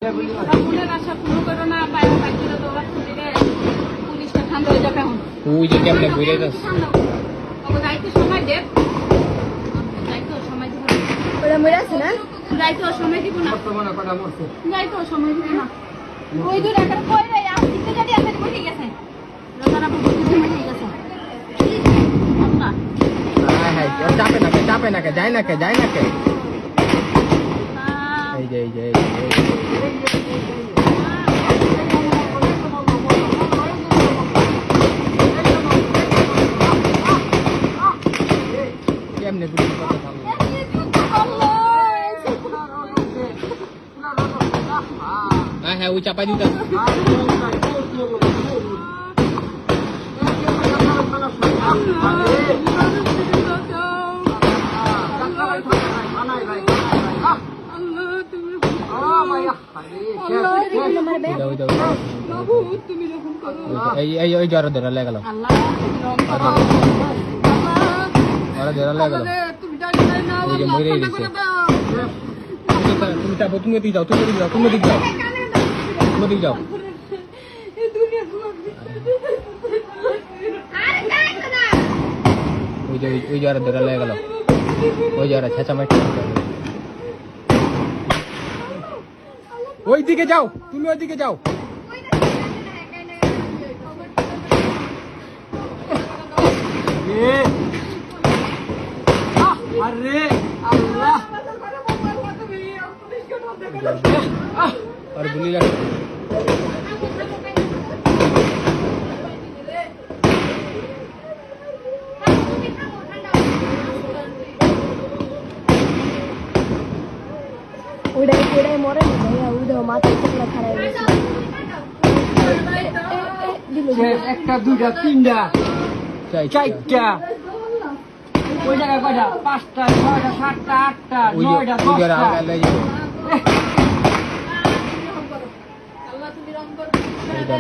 মনের আশা পূরণ করো না, পায়ে পাইছিল তো পুলিশটা ঠান্ডা হয়ে যাবে এখন। ওই যে কেমনে বইরে যাচ্ছে যাইতে সময় দেব, যাইতেও সময় দিব না। ওরা মরে আছে না? যাইতেও সময় দিব না, যাইতেও সময় দিব না। ওই দূর একটা কই রে আসতে যদি আসতে বসে গেছে রাজারা বুঝতে বসে গেছে। আল্লাহ হ্যাঁ হ্যাঁ চাপে না কে যায় না কে এই যে কেমনে গুলি কথা ভালো হ্যাঁ ওই চাপাই দিতে এই জ্বর ধরে লেগে গেল ওই যে মরে গেছে তুমি যাবো তুমি দিক যাও ওই জ্বর ধরে লেগে গেল ওই জ্বর ছেঁচা মাটি ওই দিকে যাও তুমি ওইদিকে যাও আরে আল্লাহ আর গুলি লাগে ওইটাই মরে না ভাইয়া, ওইটাও মাথায় চকলা খারাপ হয়েছে। একটা দুইটা তিনটা চারটা ওই জায়গায় কয়টা? 5টা 6টা 7টা 8টা 9টা 10টা। আল্লাহ তুমি রং করো,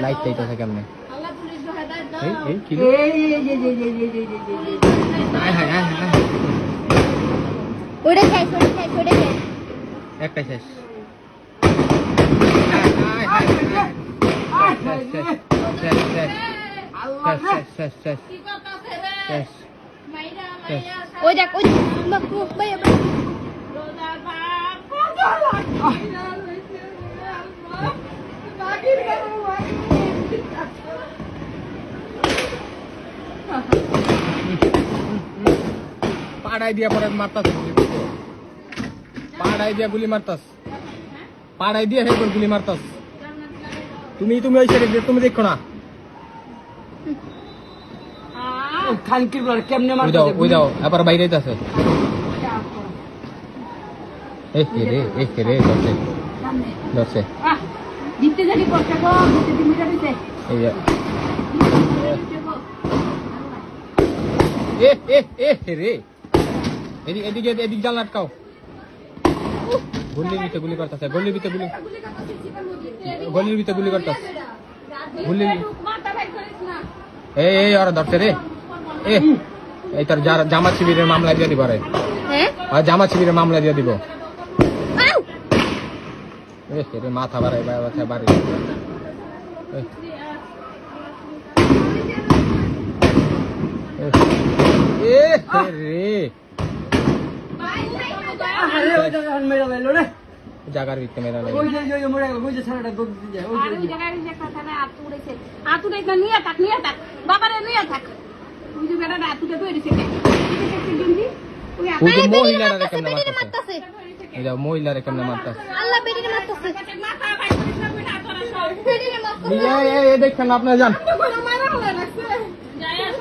লাইট চাইতেছে কেমনে আল্লাহ পুলিশ হেদায়েত দাও। এই কি ওইটা খাই একটা শেষ শেষ কি কথা রে মাইরা ওই দেখ ওই ভাইয়া রোজা বাপ কত লাগছে বাকির করো পাড়াই দিয়া পরে মারতাস পাড়াই দিয়া গুলি মারতাস পাড়াই দিয়া হেরপর গুলি মারতাস তুমি ওই সাইডে তুমি দেখো না খানকির বল কেমনে মারতে ওই দাও আবার বাইরে যাচ্ছে এই রে ধরছে জিততে জানি কষ্ট গো জিততে দিন মিটা দিতে এই যে রে এদিকে জানলা আটকাও গলির ভিতরে গুলি করতেছে গলির ভিতরে গুলি করতেছে মাথা ভাই করিস না এই ওরা ধরছে রে এই তোর জামাত শিবিরের মামলা দিয়ে দিব রে আর জামাত শিবিরের মামলা দিয়ে দিব রে মাথা বাড়াই বাড়ি রে জাগার ভিতরে মেরা লাগে ওই যে মরে গেল ওই যে ছাড়াটা দৌড় দিয়ে যায় আর ওই জায়গায় যে কথা না আতুড়ে না নিয়ে থাক বাবারে নিয়ে থাক ওই যে বেটা আতুড়ে তো এসে কে ওই যে মহিলারা কেমনে মারতাছে এই যে মহিলারা কেমনে মারতাছে আল্লাহ বেরিয়ে মারতেছে মাথা ভাই করিস না কইনা তোরা সব বেরিয়ে মারতেছে এই দেখেন আপনারা যান মারা হলো লাগছে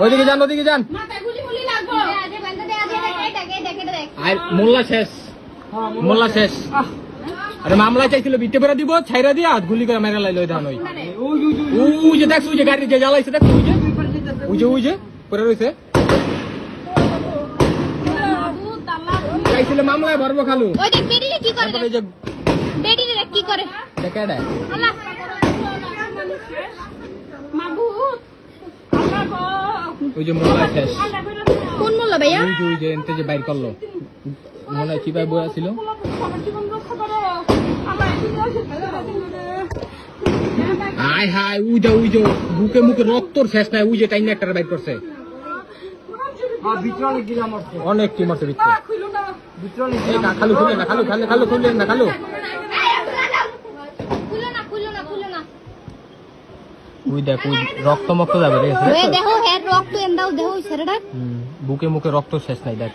ওইদিকে যান মাথায় গুলি লাগবো আজে বন্ধ দে আজে এটা দেখ আর মোল্লা শেষ আরে মামলা চাইছিল বিটে বেড়া দিব ছাইরা দিয়া গুলি করে মেরা লাইলো ধান ওই যে দেখছো ওই যে গাড়ি যে জ্বালাইছে দেখো ওই যে পরে রইছে চাইছিল মামলায় ভরবো খালু ওই দেখ বেরিয়ে কি করে এই যে বেরিয়ে কি করে দেখাডা আল্লাহ মাবুত আল্লাহ গো ওই যে মোল্লা শেষ কোন মোল্লা ভাইয়া ওই যে এনতে যে বাইর করলো মনে হয় কি ভাই বয়া ছিল সবার জীবন রক্ষা করো আল্লাহ হাই হাই উই যে বুকে মুখে রক্তর শেষ নাই উই যে টাইনে একটা বাইর করছে হ্যাঁ ভিতরে অনেক গিলা মরছে অনেক কি মারছে ভিতরে ভিতরে অনেক এই খালু খুলে না খালু খুললেন না খালু উই দেখ উই রক্ত মক্ত যাবে রে দেখো হেড রক্ত এন্দাও দেখো ছেলেটা বুকে মুখে রক্ত শেষ নাই দেখ